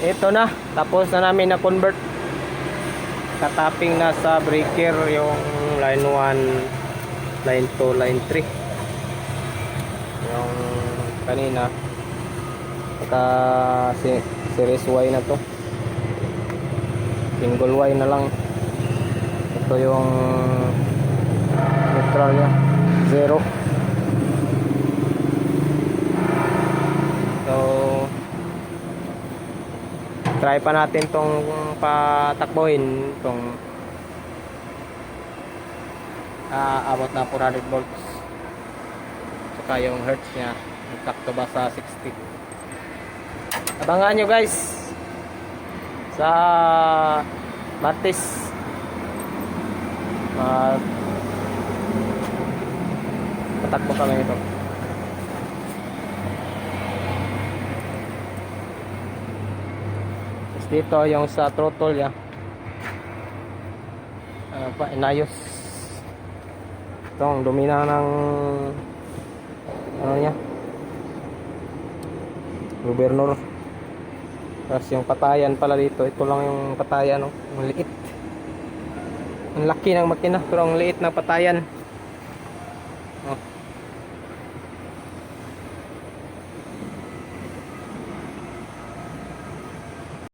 ito na, tapos na namin na convert. Katapping na sa breaker yung line 1, line 2, line 3. Yung kanina saka series Y na to, single Y na lang. Ito yung neutral nya, 0. So try pa natin tong patakbuhin tong abot na 400 volts, saka yung hertz nya sakto ba sa 60. Abangan nyo guys sa Martes, patakbo kami ito. Dito yung sa throttle ya, inayos itong domina ng ano niya, governor. Tapos yung patayan pala dito, ito lang yung patayan, no? Ang liit, ang laki ng makina pero ang liit ng patayan, oh.